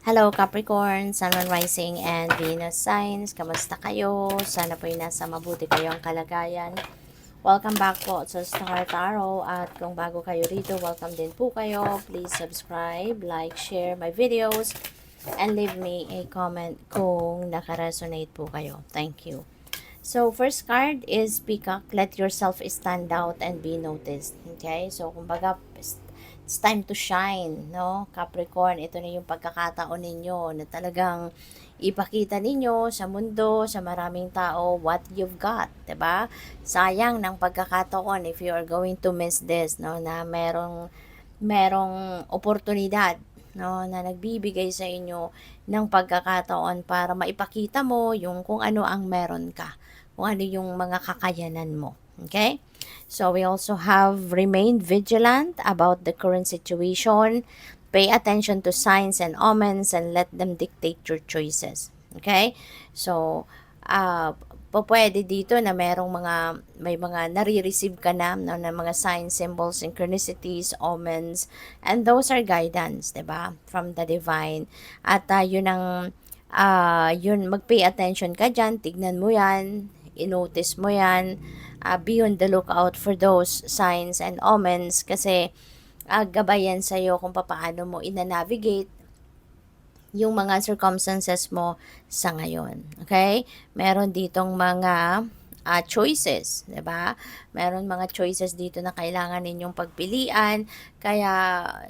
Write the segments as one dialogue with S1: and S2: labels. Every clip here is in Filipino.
S1: Hello Capricorn, Sun, Moon, Rising, and Venus signs. Kamusta kayo? Sana po nasa mabuti kayong kalagayan. Welcome back po sa Star Tarot. At kung bago kayo rito, welcome din po kayo. Please subscribe, like, share my videos, and leave me a comment kung nakaresonate po kayo. Thank you. So, first card is Peacock. Let yourself stand out and be noticed. Okay? So, kumbaga, it's time to shine, no? Capricorn, ito na yung pagkakataon ninyo na talagang ipakita ninyo sa mundo, sa maraming tao, what you've got, 'di ba? Sayang ng pagkakataon if you are going to miss this, no? Na merong oportunidad, no, na nagbibigay sa inyo ng pagkakataon para maipakita mo yung kung ano ang meron ka, kung ano yung mga kakayanan mo. Okay? So we also have remained vigilant about the current situation. Pay attention to signs and omens and let them dictate your choices. Okay? So, pwede dito na may mga nare-receive ka na, no, na mga signs, symbols, synchronicities, omens, and those are guidance, 'di ba? From the divine. At yun, mag-pay attention ka dyan, tignan mo yan, i-notice mo yan, be on the lookout for those signs and omens kasi gabayan sa'yo kung paano mo ina-navigate yung mga circumstances mo sa ngayon. Okay? Meron ditong mga choices, 'di ba? Meron mga choices dito na kailangan ninyong pagpilian. Kaya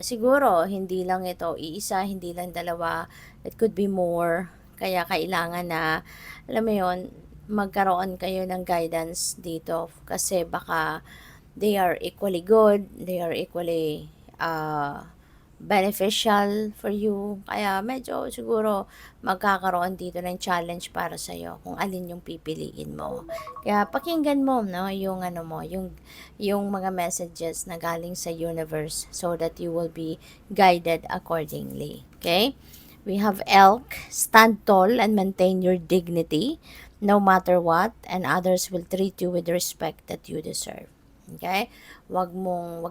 S1: siguro hindi lang ito iisa, hindi lang dalawa, it could be more. Kaya kailangan na alam mo 'yon, magkaroon kayo ng guidance dito kasi baka they are equally good, they are equally beneficial for you. Kaya medyo siguro magkakaroon dito ng challenge para sa iyo kung alin yung pipiliin mo. Kaya pakinggan mo, no, yung ano mo, yung mga messages na galing sa universe so that you will be guided accordingly. Okay? We have Elk, stand tall and maintain your dignity no matter what, and others will treat you with the respect that you deserve. Okay? Wag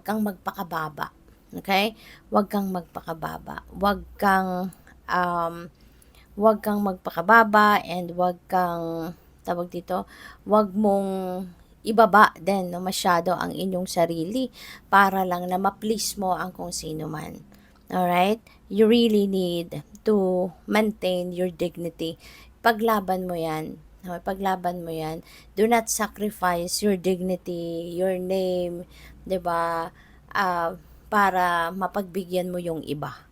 S1: kang magpakababa. Okay? Wag kang magpakababa. Wag kang magpakababa and wag kang tawag dito, wag mong ibaba din no masyado ang inyong sarili para lang na ma-please mo ang kung sino man. Alright? You really need to maintain your dignity. Paglaban mo yan. Okay, paglaban mo yan. Do not sacrifice your dignity, your name, 'di ba? Para mapagbigyan mo yung iba.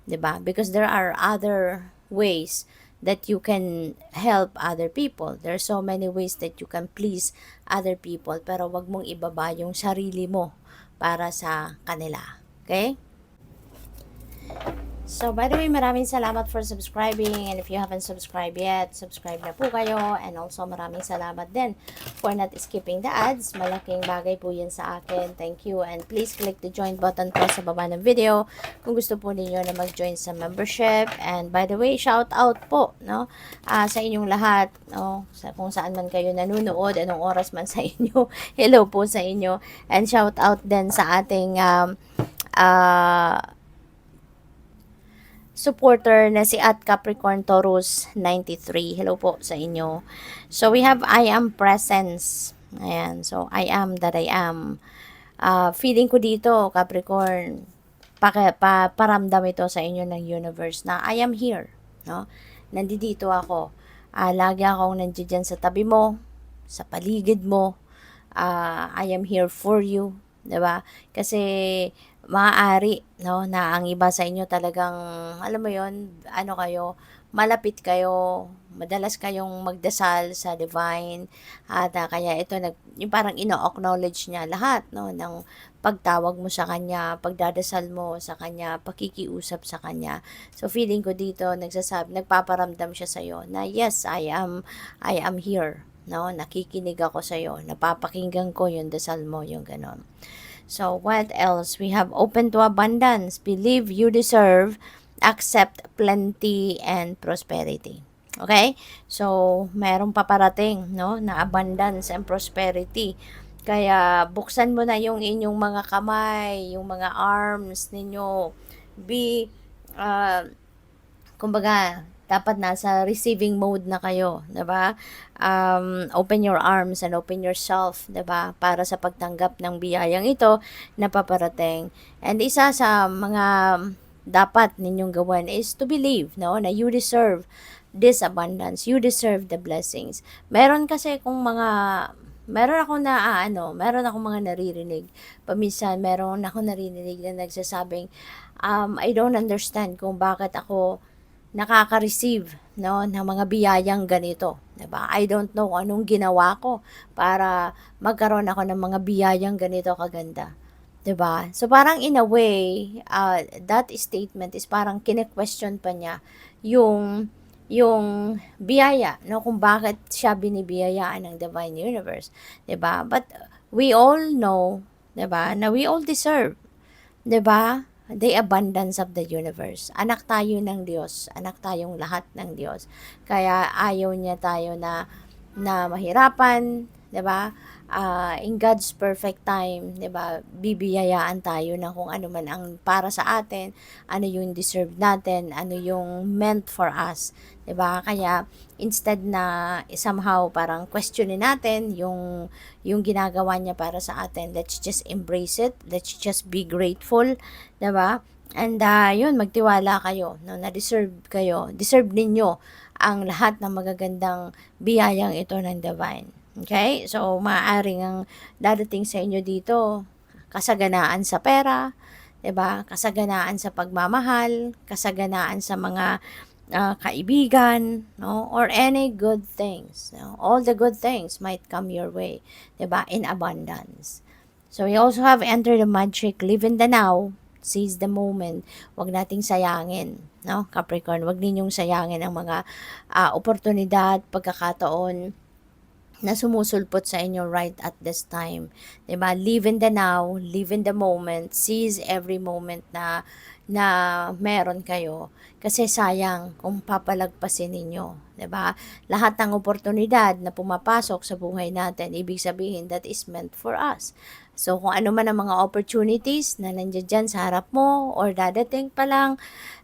S1: 'Di ba? Because there are other ways that you can help other people. There are so many ways that you can please other people, pero wag mong ibaba yung sarili mo para sa kanila. Okay? So, by the way, maraming salamat for subscribing, and if you haven't subscribed yet, subscribe na po kayo, and also maraming salamat din for not skipping the ads. Malaking bagay po yan sa akin. Thank you, and please click the join button po sa baba ng video kung gusto po ninyo na mag-join sa membership. And by the way, shout out po, no, sa inyong lahat, no, sa kung saan man kayo nanonood, anong oras man sa inyo. Hello po sa inyo, and shout out din sa ating supporter na si at Capricorn Taurus 93. Hello po sa inyo. So, we have I am presence. Ayan. So, I am that I am. Feeling ko dito, Capricorn, paramdam ito sa inyo ng universe na I am here. No? Nandito ako. Lagi akong nandiyan sa tabi mo, sa paligid mo. I am here for you. 'Di ba? Kasi maaari, no, na ang iba sa inyo talagang, alam mo yon, ano kayo, malapit kayo, madalas kayong magdasal sa divine, at kaya ito, yung parang ino-acknowledge niya lahat, no, ng pagtawag mo sa kanya, pagdadasal mo sa kanya, pakikiusap sa kanya. So, feeling ko dito, nagpaparamdam siya sa'yo na, yes, I am here, no, nakikinig ako sa'yo, napapakinggan ko yung dasal mo, yung ganon. So, what else? We have open to abundance. Believe you deserve. Accept plenty and prosperity. Okay? So, merong paparating, no, na abundance and prosperity. Kaya, buksan mo na yung inyong mga kamay, yung mga arms ninyo. Be, kumbaga, dapat nasa receiving mode na kayo, 'di ba? Open your arms and open yourself, 'di ba? Para sa pagtanggap ng biyayang ito na paparating. And isa sa mga dapat ninyong gawin is to believe, no, na you deserve this abundance. You deserve the blessings. Meron kasi kung mga meron akong mga naririnig. Paminsan, meron ako naririnig na nagsasabing, I don't understand kung bakit ako nakaka-receive, no, ng mga biyayang ganito, 'di ba? I don't know kung anong ginawa ko para magkaroon ako ng mga biyayang ganito kaganda, 'di ba? So parang in a way, that statement is parang kine-question pa niya yung yung biyaya, no, kung bakit siya binibiyayaan ng divine universe, 'di ba? But we all know, 'di ba, na we all deserve, 'di ba? The abundance of the universe. Anak tayo ng Diyos. Anak tayong lahat ng Diyos. Kaya ayaw niya tayo na mahirapan, 'di ba? In God's perfect time, 'di ba? Bibiyayaan tayo ng kung ano man ang para sa atin, ano yung deserve natin, ano yung meant for us, 'di ba? Kaya instead na somehow parang questionin natin yung ginagawa niya para sa atin, let's just embrace it. Let's just be grateful, 'di ba? And yun, magtiwala kayo, no, na deserve kayo. Deserve ninyo ang lahat ng magagandang biyayang ito ng divine. Okay? So, maaaring ang dadating sa inyo dito, kasaganaan sa pera, 'di ba? Kasaganaan sa pagmamahal, kasaganaan sa mga kaibigan, no? Or any good things. No? All the good things might come your way, 'di ba? In abundance. So, we also have entered the magic, live in the now, seize the moment. Huwag nating sayangin, no? Capricorn, huwag ninyong sayangin ang mga oportunidad, pagkakataon na sumusulpot sa inyo right at this time. 'Di ba? Live in the now, live in the moment, seize every moment na meron kayo. Kasi sayang kung papalagpasin ninyo, 'di ba? Lahat ng oportunidad na pumapasok sa buhay natin, ibig sabihin that is meant for us. So kung ano man ang mga opportunities na nandiyan dyan sa harap mo or dadating pa lang,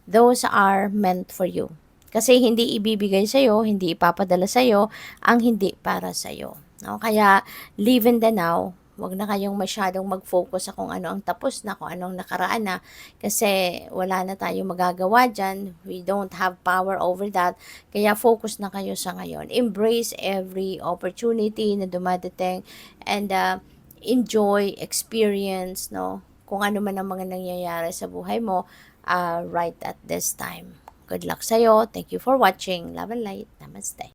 S1: those are meant for you. Kasi hindi ibibigay sa'yo, hindi ipapadala sa'yo ang hindi para sa'yo. No? Kaya live in the now. Huwag na kayong masyadong mag-focus sa kung ano ang tapos na, kung anong nakaraan na. Kasi wala na tayong magagawa dyan. We don't have power over that. Kaya focus na kayo sa ngayon. Embrace every opportunity na dumadating and enjoy, experience, no? Kung ano man ang mga nangyayari sa buhay mo right at this time. Good luck sa'yo. Thank you for watching. Love and light. Namaste.